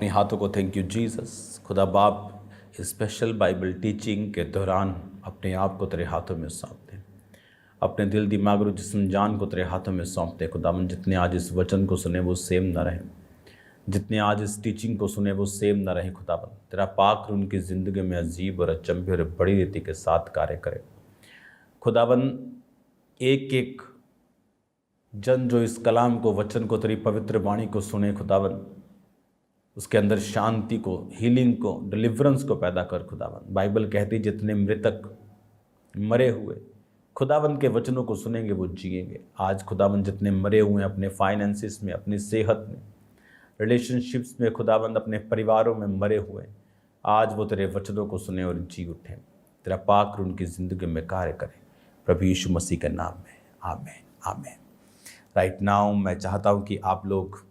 अपने हाथों को थैंक यू जीसस। खुदा बाप इस स्पेशल बाइबल टीचिंग के दौरान अपने आप को तेरे हाथों में सौंपते हैं, अपने दिल दिमाग और जिस्म जान को तेरे हाथों में सौंपते हैं। खुदावन जितने आज इस वचन को सुने वो सेम ना रहें, जितने आज इस टीचिंग को सुने वो सेम ना रहे। खुदावन तेरा पाक उनकी ज़िंदगी में अजीब और अचंभे और बड़ी रीति के साथ कार्य करे। खुदावन एक एक जन जो इस कलाम को, वचन को, तेरी पवित्र वाणी को सुने, खुदावन उसके अंदर शांति को, हीलिंग को, डिलीवरेंस को पैदा कर। खुदावन बाइबल कहती जितने मृतक मरे हुए खुदावन के वचनों को सुनेंगे वो जिएंगे। आज खुदावन जितने मरे हुए हैं अपने फाइनेंसिस में, अपनी सेहत में, रिलेशनशिप्स में, खुदावन अपने परिवारों में मरे हुए, आज वो तेरे वचनों को सुने और जी उठें। तेरा पाक उनकी ज़िंदगी में कार्य करें, प्रभु यीशु मसीह के नाम में, आमीन आमीन। राइट नाउ मैं चाहता हूँ कि आप लोग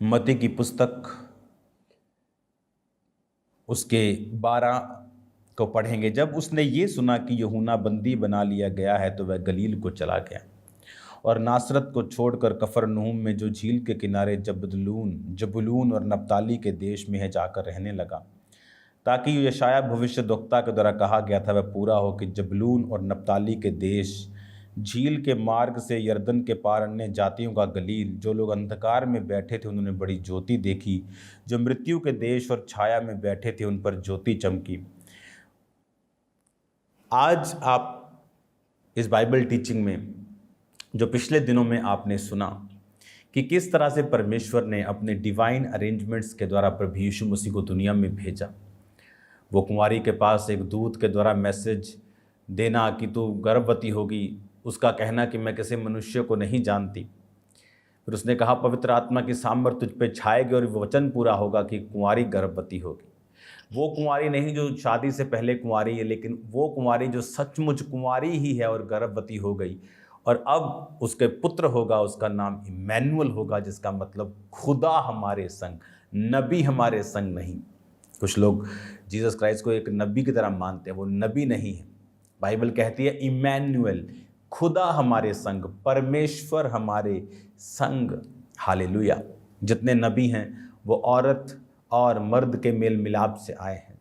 मत्ती की पुस्तक उसके 12 को पढ़ेंगे। जब उसने ये सुना कि यूहन्ना बंदी बना लिया गया है तो वह गलील को चला गया और नासरत को छोड़कर कफरनहूम में जो झील के किनारे जबूलून और नप्ताली के देश में है जाकर रहने लगा, ताकि यशाया भविष्यद्वक्ता के द्वारा कहा गया था वह पूरा हो कि जबूलून और नप्ताली के देश, झील के मार्ग से यरदन के पार अन्य जातियों का गलील, जो लोग अंधकार में बैठे थे उन्होंने बड़ी ज्योति देखी, जो मृत्यु के देश और छाया में बैठे थे उन पर ज्योति चमकी। आज आप इस बाइबल टीचिंग में जो पिछले दिनों में आपने सुना कि किस तरह से परमेश्वर ने अपने डिवाइन अरेंजमेंट्स के द्वारा प्रभु यीशु मसीह को दुनिया में भेजा। वो कुंवारी के पास एक दूत के द्वारा मैसेज देना कि तू गर्भवती होगी, उसका कहना कि मैं किसी मनुष्य को नहीं जानती। फिर उसने कहा पवित्र आत्मा की सामर्थ तुझ पे छाएगी और वचन पूरा होगा कि कुंवारी गर्भवती होगी। वो कुंवारी नहीं जो शादी से पहले कुंवारी है, लेकिन वो कुंवारी जो सचमुच कुंवारी ही है और गर्भवती हो गई, और अब उसके पुत्र होगा, उसका नाम इमैनुअल होगा, जिसका मतलब खुदा हमारे संग, नबी हमारे संग नहीं। कुछ लोग जीसस क्राइस्ट को एक नबी की तरह मानते हैं, वो नबी नहीं है। बाइबल कहती है इमैनुअल, खुदा हमारे संग, परमेश्वर हमारे संग। हालेलुया। जितने नबी हैं वो औरत और मर्द के मेल मिलाप से आए हैं,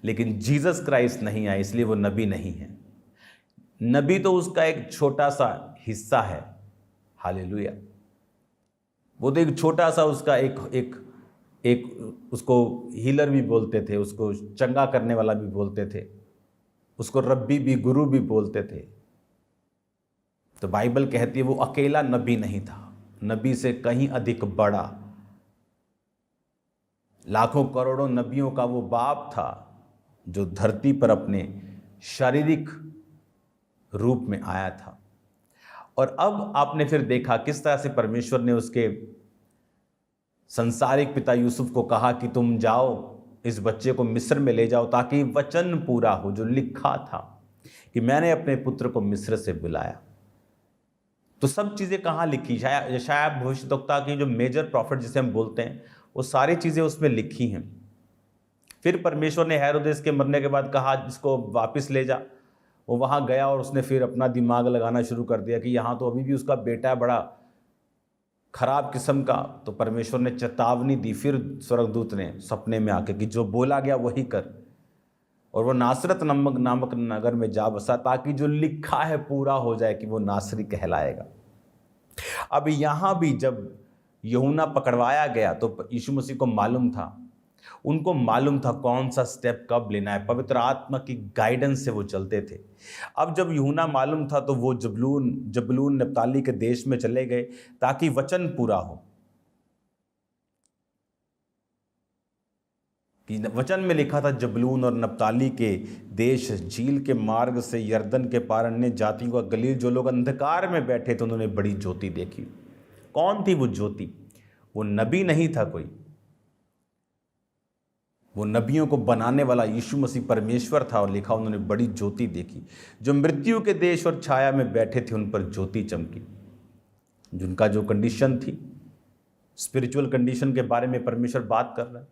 लेकिन जीसस क्राइस्ट नहीं आए, इसलिए वो नबी नहीं है। नबी तो उसका एक छोटा सा हिस्सा है। हालेलुया। वो तो एक छोटा सा उसका एक उसको हीलर भी बोलते थे, उसको चंगा करने वाला भी बोलते थे, उसको रब्बी भी, गुरु भी बोलते थे। तो बाइबल कहती है वो अकेला नबी नहीं था, नबी से कहीं अधिक बड़ा, लाखों करोड़ों नबियों का वो बाप था जो धरती पर अपने शारीरिक रूप में आया था। और अब आपने फिर देखा किस तरह से परमेश्वर ने उसके संसारिक पिता यूसुफ को कहा कि तुम जाओ, इस बच्चे को मिस्र में ले जाओ, ताकि वचन पूरा हो जो लिखा था कि मैंने अपने पुत्र को मिस्र से बुलाया। तो सब चीज़ें कहाँ लिखी? यशाया भविष्यद्वक्ता की जो मेजर प्रॉफिट जिसे हम बोलते हैं, वो सारी चीज़ें उसमें लिखी हैं। फिर परमेश्वर ने हेरोदेस के मरने के बाद कहा इसको वापस ले जा। वो वहाँ गया और उसने फिर अपना दिमाग लगाना शुरू कर दिया कि यहाँ तो अभी भी उसका बेटा है बड़ा खराब किस्म का। तो परमेश्वर ने चेतावनी दी फिर स्वर्गदूत ने सपने में आके कि जो बोला गया वही कर, और वो नासरत नामक नगर में जा बसा, ताकि जो लिखा है पूरा हो जाए कि वो नासरी कहलाएगा। अब यहाँ भी जब यूहन्ना पकड़वाया गया तो यीशु मसीह को मालूम था, उनको मालूम था कौन सा स्टेप कब लेना है। पवित्र आत्मा की गाइडेंस से वो चलते थे। अब जब यूहन्ना मालूम था तो वो जबूलून नप्ताली के देश में चले गए ताकि वचन पूरा हो। कि वचन में लिखा था जबूलून और नप्ताली के देश, झील के मार्ग से यरदन के पार अन्य जातियों का गलील, जो लोग अंधकार में बैठे थे उन्होंने बड़ी ज्योति देखी। कौन थी वो ज्योति? वो नबी नहीं था कोई, वो नबियों को बनाने वाला यीशु मसीह परमेश्वर था। और लिखा उन्होंने बड़ी ज्योति देखी, जो मृत्यु के देश और छाया में बैठे थे उन पर ज्योति चमकी। जिनका जो कंडीशन थी, स्पिरिचुअल कंडीशन के बारे में परमेश्वर बात कर रहा है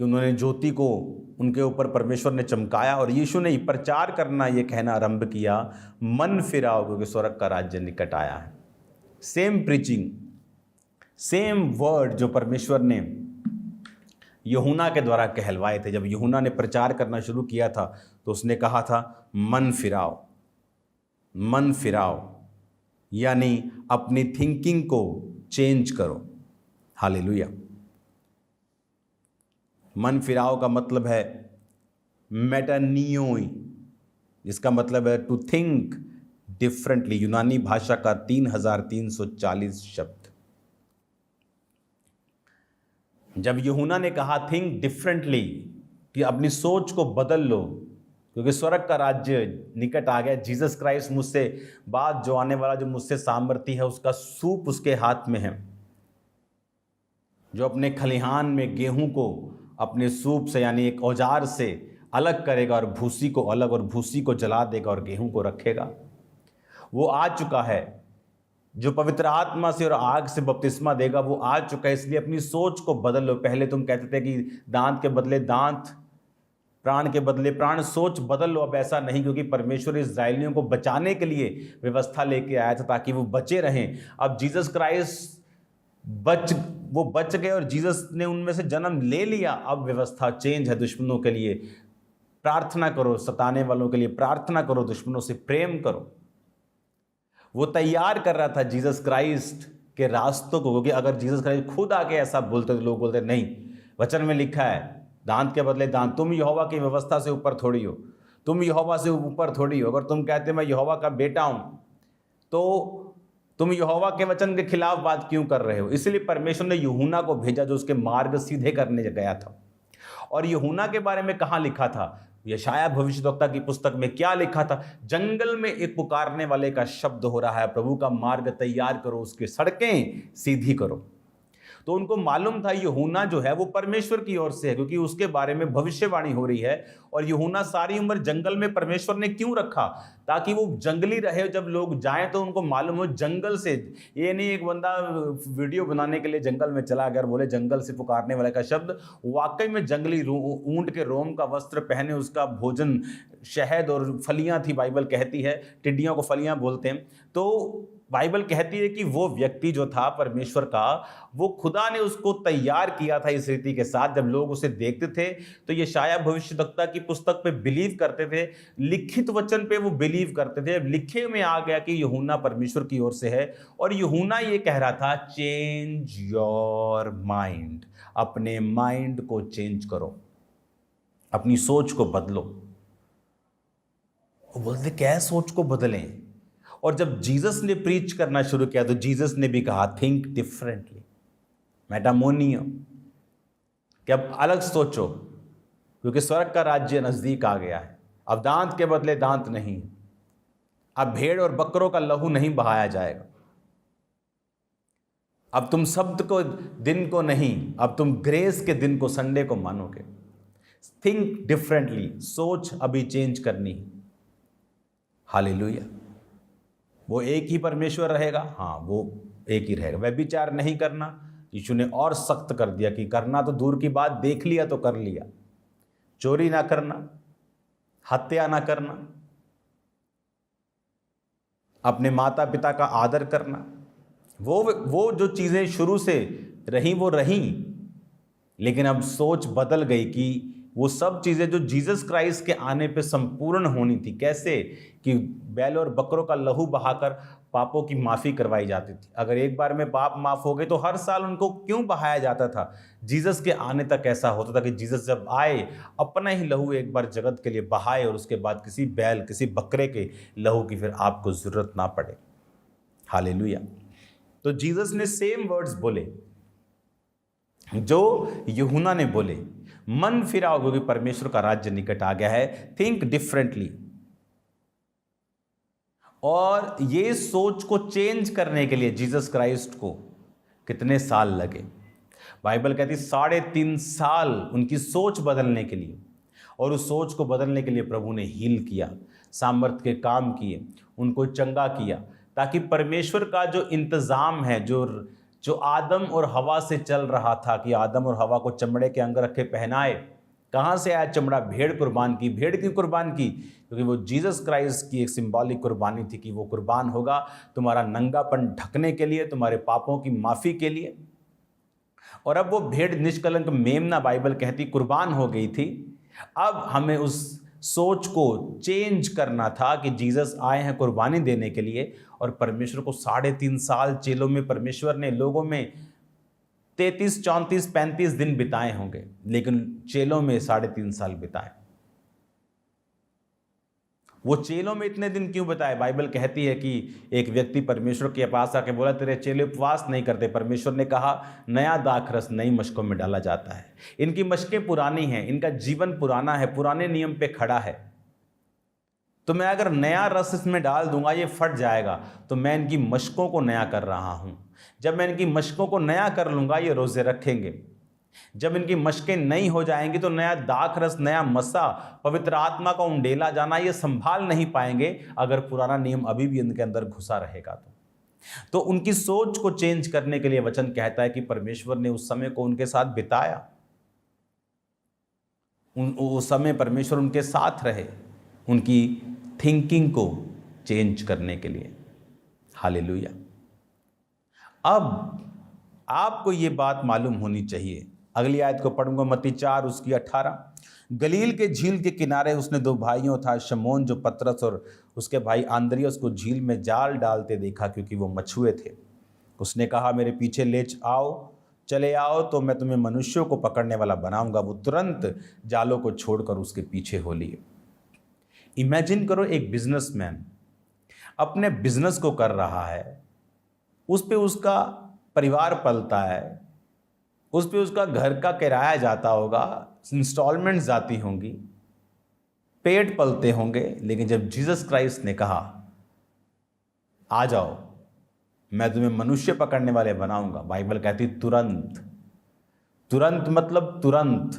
कि उन्होंने ज्योति को उनके ऊपर परमेश्वर ने चमकाया। और यीशु ने प्रचार करना, ये कहना आरंभ किया, मन फिराओ क्योंकि स्वर्ग का राज्य निकट आया है। सेम प्रीचिंग सेम वर्ड जो परमेश्वर ने यूहन्ना के द्वारा कहलवाए थे। जब यूहन्ना ने प्रचार करना शुरू किया था तो उसने कहा था मन फिराओ, मन फिराओ, यानी अपनी थिंकिंग को चेंज करो। हालेलुया। मन फिराओ का मतलब है मेटानियोई, जिसका मतलब है टू थिंक डिफरेंटली। यूनानी भाषा का 3340 शब्द। जब यूहन्ना ने कहा थिंक डिफरेंटली, कि अपनी सोच को बदल लो, क्योंकि स्वर्ग का राज्य निकट आ गया। जीसस क्राइस्ट मुझसे बाद जो आने वाला, जो मुझसे सामर्थी है, उसका सूप उसके हाथ में है, जो अपने खलिहान में गेहूं को अपने सूप से यानी एक औजार से अलग करेगा और भूसी को अलग, और भूसी को जला देगा और गेहूं को रखेगा। वो आ चुका है। जो पवित्र आत्मा से और आग से बपतिस्मा देगा, वो आ चुका है। इसलिए अपनी सोच को बदल लो। पहले तुम कहते थे कि दांत के बदले दांत, प्राण के बदले प्राण। सोच बदल लो। अब ऐसा नहीं, क्योंकि परमेश्वर इस्राएलियों को बचाने के लिए व्यवस्था लेके आया था ताकि वो बचे रहें। अब जीसस क्राइस्ट वो बच गए और जीसस ने उनमें से जन्म ले लिया। अब व्यवस्था चेंज है। दुश्मनों के लिए प्रार्थना करो, सताने वालों के लिए प्रार्थना करो, दुश्मनों से प्रेम करो। वो तैयार कर रहा था जीसस क्राइस्ट के रास्तों को, क्योंकि अगर जीसस क्राइस्ट खुद आके ऐसा बोलते तो लोग बोलते नहीं, वचन में लिखा है दांत के बदले दांत। तुम यहोवा की व्यवस्था से ऊपर थोड़ी हो, तुम यहोवा से ऊपर थोड़ी हो। अगर तुम कहते मैं यहोवा का बेटा हूं, तो तुम यहोवा के वचन के खिलाफ बात क्यों कर रहे हो? इसलिए परमेश्वर ने यूहन्ना को भेजा, जो उसके मार्ग सीधे करने गया था। और यूहन्ना के बारे में कहाँ लिखा था? यशायाह भविष्यद्वक्ता की पुस्तक में क्या लिखा था? जंगल में एक पुकारने वाले का शब्द हो रहा है, प्रभु का मार्ग तैयार करो, उसकी सड़कें सीधी करो। तो उनको मालूम था यूहन्ना जो है वो परमेश्वर की ओर से है, क्योंकि उसके बारे में भविष्यवाणी हो रही है। और यूहन्ना सारी उम्र जंगल में परमेश्वर ने क्यों रखा? ताकि वो जंगली रहे। जब लोग जाएं तो उनको मालूम हो जंगल से। ये नहीं एक बंदा वीडियो बनाने के लिए जंगल में चला गया और बोले जंगल से पुकारने वाले का शब्द। वाकई में जंगली ऊंट के रोम का वस्त्र पहने, उसका भोजन शहद और फलियां थी, बाइबल कहती है। टिड्डियों को फलियां बोलते हैं। तो बाइबल कहती है कि वो व्यक्ति जो था परमेश्वर का, वो खुदा ने उसको तैयार किया था इस रीति के साथ। जब लोग उसे देखते थे तो यशायाह भविष्यद्वक्ता की पुस्तक पे बिलीव करते थे, लिखित वचन पे वो बिलीव करते थे। लिखे में आ गया कि यूहन्ना परमेश्वर की ओर से है। और यूहन्ना ये कह रहा था चेंज योर माइंड, अपने माइंड को चेंज करो, अपनी सोच को बदलो। वो बोलते क्या सोच को बदलें? और जब जीसस ने प्रीच करना शुरू किया तो जीसस ने भी कहा थिंक डिफरेंटली, मेटामोनियो, कि अब अलग सोचो, क्योंकि स्वर्ग का राज्य नजदीक आ गया है। अब दांत के बदले दांत नहीं, अब भेड़ और बकरों का लहू नहीं बहाया जाएगा। अब तुम शब्द को दिन को नहीं, अब तुम ग्रेस के दिन को, संडे को मानोगे। थिंक डिफरेंटली, सोच अभी चेंज करनी। हालेलुया। वो एक ही परमेश्वर रहेगा, हाँ वो एक ही रहेगा। व्यभिचार नहीं करना, यीशु ने और सख्त कर दिया कि करना तो दूर की बात, देख लिया तो कर लिया। चोरी ना करना, हत्या ना करना, अपने माता पिता का आदर करना, वो जो चीज़ें शुरू से रहीं वो रहीं। लेकिन अब सोच बदल गई कि वो सब चीज़ें जो जीसस क्राइस्ट के आने पे संपूर्ण होनी थी। कैसे? कि बैल और बकरों का लहू बहाकर पापों की माफ़ी करवाई जाती थी। अगर एक बार में पाप माफ़ हो गए तो हर साल उनको क्यों बहाया जाता था? जीसस के आने तक ऐसा होता था कि जीसस जब आए अपना ही लहू एक बार जगत के लिए बहाए, और उसके बाद किसी बैल किसी बकरे के लहू की फिर आपको ज़रूरत ना पड़े। हालेलुया। तो जीसस ने सेम वर्ड्स बोले जो यूहन्ना ने बोले, मन फिराओ क्योंकि परमेश्वर का राज्य निकट आ गया है। Think differently. और ये सोच को चेंज करने के लिए जीसस क्राइस्ट को कितने साल लगे? बाइबल कहती 3.5 साल उनकी सोच बदलने के लिए। और उस सोच को बदलने के लिए प्रभु ने हील किया, सामर्थ के काम किए, उनको चंगा किया, ताकि परमेश्वर का जो इंतज़ाम है, जो आदम और हवा से चल रहा था, कि आदम और हवा को चमड़े के अंग रखे पहनाए, कहाँ से आया चमड़ा? भेड़ कुर्बान की। भेड़ क्यों कुर्बान की? क्योंकि वो जीसस क्राइस्ट की एक सिंबॉलिक कुर्बानी थी कि वो कुर्बान होगा तुम्हारा नंगापन ढकने के लिए, तुम्हारे पापों की माफ़ी के लिए। और अब वो भेड़ निष्कलंक मेमना, बाइबल कहती, कुर्बान हो गई थी। अब हमें उस सोच को चेंज करना था कि जीसस आए हैं कुर्बानी देने के लिए। और परमेश्वर को 3.5 साल चेलों में परमेश्वर ने लोगों में 33, 34, 35 दिन बिताए होंगे, लेकिन चेलों में 3.5 साल बिताए। वो चेलों में इतने दिन क्यों बताए? बाइबल कहती है कि एक व्यक्ति परमेश्वर के पास आके बोला, तेरे चेले उपवास नहीं करते। परमेश्वर ने कहा, नया दाखरस नई मशकों में डाला जाता है। इनकी मशकें पुरानी हैं, इनका जीवन पुराना है, पुराने नियम पे खड़ा है। तो मैं अगर नया रस इसमें डाल दूंगा ये फट जाएगा। तो मैं इनकी मशकों को नया कर रहा हूं। जब मैं इनकी मशकों को नया कर लूंगा ये रोजे रखेंगे। जब इनकी मशकें नई हो जाएंगी तो नया दाखरस, नया मसा, पवित्र आत्मा का उंडेला जाना ये संभाल नहीं पाएंगे अगर पुराना नियम अभी भी इनके अंदर घुसा रहेगा। तो उनकी सोच को चेंज करने के लिए वचन कहता है कि परमेश्वर ने उस समय को उनके साथ बिताया। उस समय परमेश्वर उनके साथ रहे उनकी थिंकिंग को चेंज करने के लिए। हालेलुया। अब आपको ये बात मालूम होनी चाहिए। अगली आयत को पढ़ूंगा, मत्ती 4 उसकी 18। गलील के झील के किनारे उसने 2 भाइयों था, शमौन जो पतरस और उसके भाई आंद्रियास को झील में जाल डालते देखा, क्योंकि वो मछुए थे। उसने कहा, मेरे पीछे चले आओ तो मैं तुम्हें मनुष्यों को पकड़ने वाला बनाऊंगा। वो तुरंत जालों को छोड़कर उसके पीछे हो लिए। इमेजिन करो, एक बिजनेसमैन अपने बिजनेस को कर रहा है, उस पे उसका परिवार पलता है, उस पे उसका घर का किराया जाता होगा, इंस्टॉलमेंट्स जाती होंगी, पेट पलते होंगे। लेकिन जब जीसस क्राइस्ट ने कहा, आ जाओ मैं तुम्हें मनुष्य पकड़ने वाले बनाऊंगा, बाइबल कहती तुरंत। तुरंत मतलब तुरंत।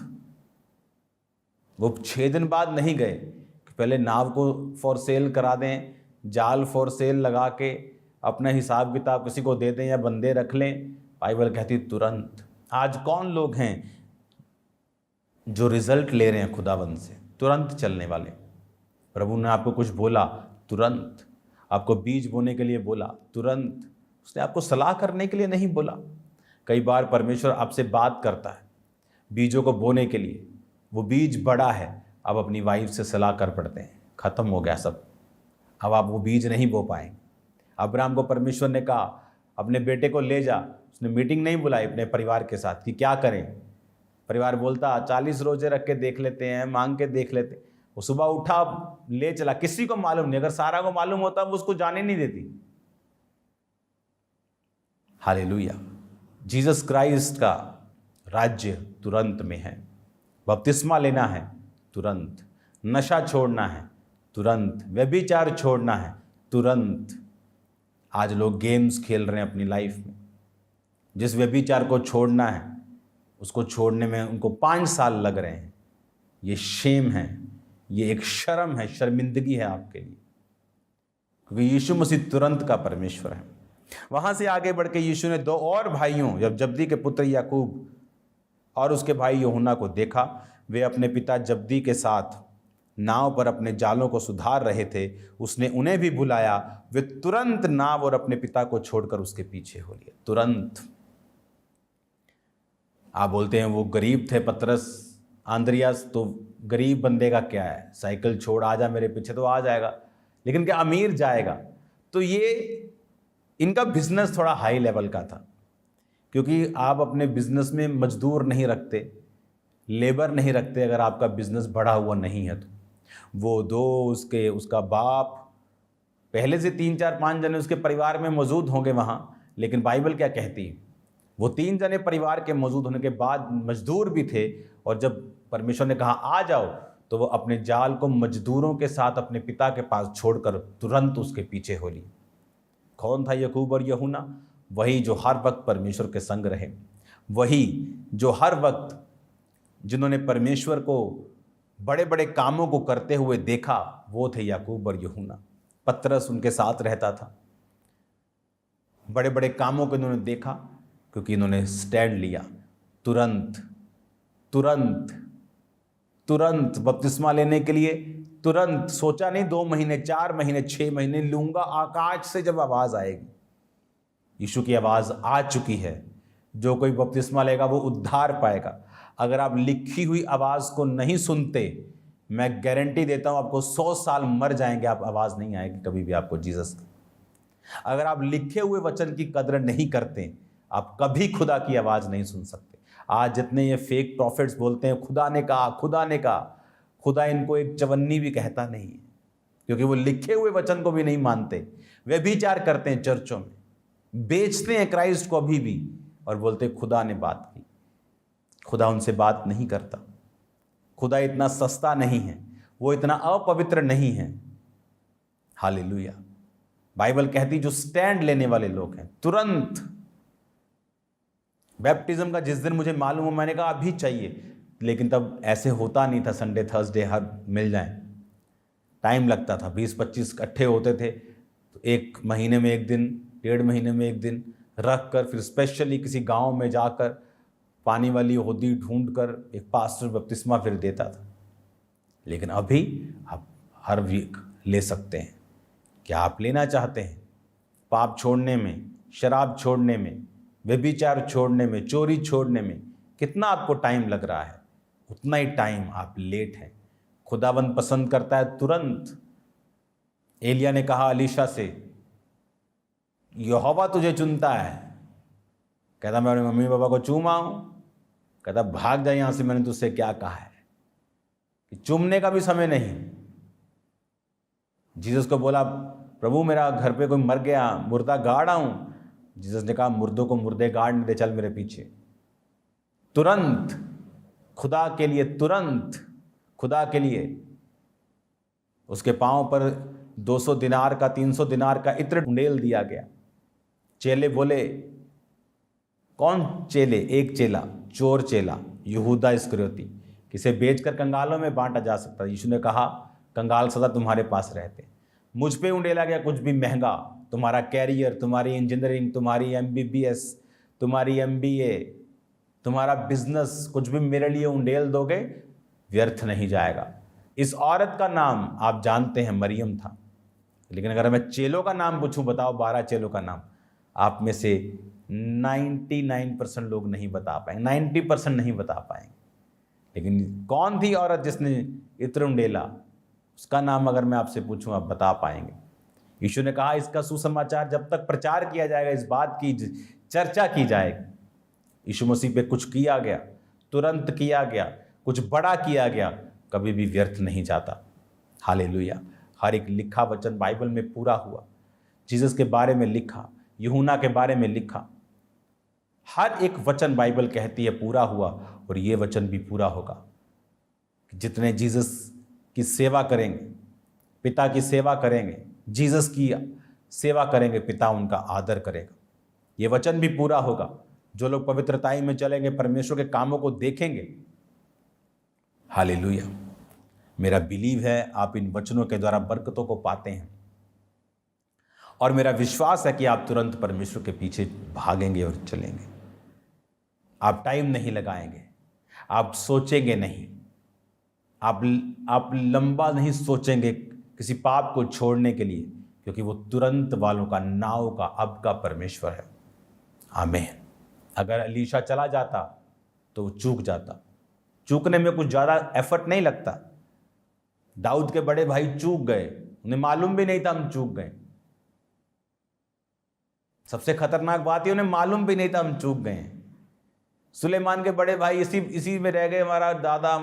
वो 6 दिन बाद नहीं गए कि पहले नाव को फॉर सेल करा दें, जाल फॉर सेल लगा के अपना हिसाब किताब किसी को दे दें या बंदे रख लें। बाइबल कहती तुरंत। आज कौन लोग हैं जो रिजल्ट ले रहे हैं खुदावंद से? तुरंत चलने वाले। प्रभु ने आपको कुछ बोला, तुरंत। आपको बीज बोने के लिए बोला, तुरंत। उसने आपको सलाह करने के लिए नहीं बोला। कई बार परमेश्वर आपसे बात करता है बीजों को बोने के लिए, वो बीज बड़ा है, अब अपनी वाइफ से सलाह कर पड़ते हैं, खत्म हो गया सब, अब आप वो बीज नहीं बो पाएंगे। अब्राहम को परमेश्वर ने कहा, अपने बेटे को ले जा। उसने मीटिंग नहीं बुलाई अपने परिवार के साथ कि क्या करें। परिवार बोलता 40 रोजे रख के देख लेते हैं, मांग के देख लेते। वो सुबह उठा, ले चला, किसी को मालूम नहीं। अगर सारा को मालूम होता वो उसको जाने नहीं देती। हालेलुया। जीसस क्राइस्ट का राज्य तुरंत में है। बपतिस्मा लेना है तुरंत, नशा छोड़ना है तुरंत, व्यभिचार छोड़ना है तुरंत। आज लोग गेम्स खेल रहे हैं अपनी लाइफ में। जिस व्यभिचार को छोड़ना है उसको छोड़ने में उनको 5 साल लग रहे हैं। ये शेम है, ये एक शर्म है, शर्मिंदगी है आपके लिए, क्योंकि यीशु मसीह तुरंत का परमेश्वर है। वहां से आगे बढ़ के यीशु ने 2 और भाइयों, जब जब्दी के पुत्र याकूब और उसके भाई यूहन्ना को देखा। वे अपने पिता जब्दी के साथ नाव पर अपने जालों को सुधार रहे थे। उसने उन्हें भी बुलाया। वे तुरंत नाव और अपने पिता को छोड़कर उसके पीछे हो लिए। तुरंत। आप बोलते हैं वो गरीब थे पतरस, आंद्रियास, तो गरीब बंदे का क्या है, साइकिल छोड़ आ जा मेरे पीछे, तो आ जाएगा। लेकिन क्या अमीर जाएगा? तो ये इनका बिजनेस थोड़ा हाई लेवल का था, क्योंकि आप अपने बिजनेस में मजदूर नहीं रखते, लेबर नहीं रखते अगर आपका बिजनेस बढ़ा हुआ नहीं है तो। वो 2 उसका बाप, पहले से 3, 4, 5 जने उसके परिवार में मौजूद होंगे वहाँ। लेकिन बाइबल क्या कहती है, वो 3 जने परिवार के मौजूद होने के बाद मजदूर भी थे। और जब परमेश्वर ने कहा आ जाओ, तो वो अपने जाल को मजदूरों के साथ अपने पिता के पास छोड़कर तुरंत उसके पीछे हो ली। कौन था याकूब और यूहन्ना? वही जो हर वक्त परमेश्वर के संग रहे, वही जो हर वक्त जिन्होंने परमेश्वर को बड़े बड़े कामों को करते हुए देखा, वो थे याकूब और यूहन्ना। पतरस उनके साथ रहता था। बड़े बड़े कामों को इन्होंने देखा क्योंकि इन्होंने स्टैंड लिया तुरंत। तुरंत तुरंत बपतिस्मा लेने के लिए, तुरंत सोचा नहीं 2 महीने, 4 महीने, 6 महीने लूंगा। आकाश से जब आवाज आएगी, यीशु की आवाज आ चुकी है, जो कोई बपतिस्मा लेगा वो उद्धार पाएगा। अगर आप लिखी हुई आवाज को नहीं सुनते, मैं गारंटी देता हूं आपको 100 साल मर जाएंगे, आप आवाज नहीं आएगी कभी भी आपको जीसस की। अगर आप लिखे हुए वचन की कदर नहीं करते, आप कभी खुदा की आवाज नहीं सुन सकते। आज जितने ये फेक प्रॉफिट्स बोलते हैं खुदा ने कहा, खुदा ने कहा, खुदा इनको एक चवन्नी भी कहता नहीं है, क्योंकि वो लिखे हुए वचन को भी नहीं मानते। वे व्यभिचार करते हैं, चर्चों में बेचते हैं क्राइस्ट को अभी भी, और बोलते खुदा ने बात की। खुदा उनसे बात नहीं करता। खुदा इतना सस्ता नहीं है, वो इतना अपवित्र नहीं है। हालेलुया। बाइबल कहती जो स्टैंड लेने वाले लोग हैं, तुरंत बैप्टिज्म का जिस दिन मुझे मालूम हो, मैंने कहा अभी चाहिए, लेकिन तब ऐसे होता नहीं था संडे थर्सडे हर मिल जाए, टाइम लगता था। 20-25 इकट्ठे होते थे, तो 1 महीने में 1 दिन, 1.5 महीने में 1 दिन रख कर, फिर स्पेशली किसी गांव में जाकर पानी वाली होदी ढूंढ कर एक पास्टर बपतिस्मा फिर देता था। लेकिन अभी आप हर वीक ले सकते हैं। क्या आप लेना चाहते हैं? पाप छोड़ने में, शराब छोड़ने में, व्यभिचार छोड़ने में, चोरी छोड़ने में कितना आपको टाइम लग रहा है, उतना ही टाइम आप लेट हैं। खुदावंद पसंद करता है तुरंत। एलिया ने कहा अलीशा से, यहोवा तुझे चुनता है। कहता मैं अपने मम्मी पापा को चूमा हूं। कहता भाग जा यहां से, मैंने तुझसे क्या कहा है कि चूमने का भी समय नहीं। जीसस को बोला प्रभु मेरा घर पे कोई मर गया, मुर्दा गाड़ आऊं। जीसस ने कहा मुर्दों को मुर्दे गाड़ नहीं दे, चल मेरे पीछे। तुरंत खुदा के लिए, तुरंत खुदा के लिए। उसके पांव पर 200 दिनार का, 300 दिनार का इत्र ढूंढेल दिया गया। चेले बोले, कौन चेले? एक चेला, चोर चेला यहूदा इस्करियोती, किसे बेचकर कंगालों में बांटा जा सकता। यीशु ने कहा कंगाल सदा तुम्हारे पास रहते। मुझ पे उंडेला गया कुछ भी महंगा, तुम्हारा कैरियर, तुम्हारी इंजीनियरिंग, तुम्हारी MBBS, तुम्हारी MBA, तुम्हारा बिजनेस, कुछ भी मेरे लिए उंडेल दोगे, व्यर्थ नहीं जाएगा। इस औरत का नाम आप जानते हैं, मरियम था। लेकिन अगर मैं चेलों का नाम पूछूं, बताओ 12 चेलों का नाम, आप में से 99% लोग नहीं बता पाएंगे, 90% नहीं बता पाएंगे। लेकिन कौन थी औरत जिसने इत्र उंडेला? उसका नाम अगर मैं आपसे पूछूं, आप बता पाएंगे। यीशु ने कहा इसका सुसमाचार जब तक प्रचार किया जाएगा, इस बात की चर्चा की जाएगी। यीशु मसीह पे कुछ किया गया, तुरंत किया गया, कुछ बड़ा किया गया, कभी भी व्यर्थ नहीं जाता। हालेलुया। हर एक लिखा वचन बाइबल में पूरा हुआ। जीसस के बारे में लिखा, यूहन्ना के बारे में लिखा, हर एक वचन बाइबल कहती है पूरा हुआ, और ये वचन भी पूरा होगा। जितने जीसस की सेवा करेंगे, पिता की सेवा करेंगे, जीसस की सेवा करेंगे, पिता उनका आदर करेगा। ये वचन भी पूरा होगा। जो लोग पवित्रताई में चलेंगे, परमेश्वर के कामों को देखेंगे। हालेलुया। मेरा बिलीव है आप इन वचनों के द्वारा बरकतों को पाते हैं, और मेरा विश्वास है कि आप तुरंत परमेश्वर के पीछे भागेंगे और चलेंगे। आप टाइम नहीं लगाएंगे, आप सोचेंगे नहीं, आप लंबा नहीं सोचेंगे किसी पाप को छोड़ने के लिए, क्योंकि वो तुरंत वालों का, नाव का, अब का परमेश्वर है। आमीन। अगर अलीशा चला जाता तो वो चूक जाता। चूकने में कुछ ज़्यादा एफर्ट नहीं लगता। दाऊद के बड़े भाई चूक गए, उन्हें मालूम भी नहीं था हम चूक गए। सबसे खतरनाक बात है उन्हें मालूम भी नहीं था हम चूक गए। सुलेमान के बड़े भाई इसी में रह गए। हमारा दादा,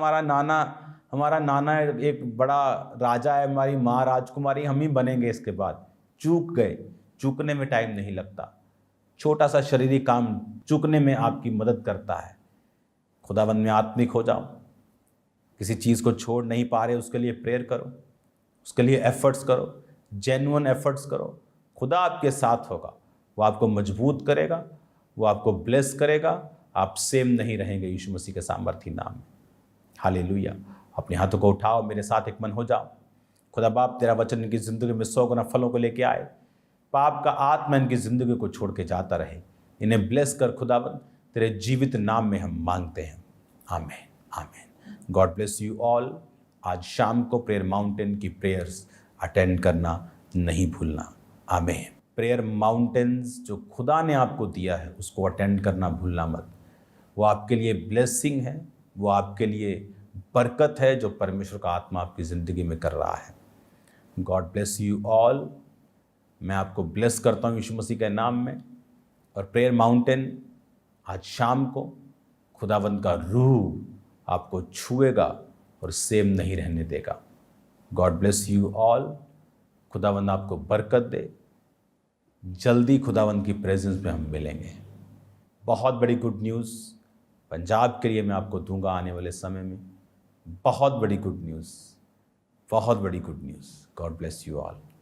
हमारा नाना एक बड़ा राजा है, हमारी माँ राजकुमारी, हम ही बनेंगे इसके बाद। चूक गए। चूकने में टाइम नहीं लगता। छोटा सा शारीरिक काम चूकने में आपकी मदद करता है। खुदावंद में आत्मिक हो जाओ। किसी चीज़ को छोड़ नहीं पा रहे, उसके लिए प्रेयर करो, उसके लिए एफर्ट्स करो, जेन्युइन एफर्ट्स करो। खुदा आपके साथ होगा, वो आपको मजबूत करेगा, वो आपको ब्लेस करेगा। आप सेम नहीं रहेंगे यीशु मसीह के सामर्थी नाम में। हालेलुया। अपने हाथों को उठाओ, मेरे साथ एक मन हो जाओ। खुदा बाप, तेरा वचन इनकी ज़िंदगी में 100 गुना फलों को लेके आए। पाप का आत्मा इनकी ज़िंदगी को छोड़ के जाता रहे। इन्हें ब्लेस कर खुदावंद, तेरे जीवित नाम में हम मांगते हैं। आमीन, आमीन। God bless you all. आज शाम को प्रेयर माउंटेन की प्रेयर्स अटेंड करना नहीं भूलना। आमीन। प्रेयर माउंटेन्स जो खुदा ने आपको दिया है उसको अटेंड करना भूलना मत। वो आपके लिए ब्लेसिंग है, वो आपके लिए बरकत है जो परमेश्वर का आत्मा आपकी ज़िंदगी में कर रहा है। God bless you all. मैं आपको ब्लेस करता हूँ यीशु मसीह के नाम में। और प्रेयर माउंटेन आज शाम को खुदावंद का रूह आपको छुएगा और सेम नहीं रहने देगा। God bless you all. खुदावंद आपको बरकत दे। जल्दी खुदावंद की प्रेजेंस में हम मिलेंगे। बहुत बड़ी गुड न्यूज़ पंजाब के लिए मैं आपको दूंगा आने वाले समय में। बहुत बड़ी गुड न्यूज़, बहुत बड़ी good news. God bless you all.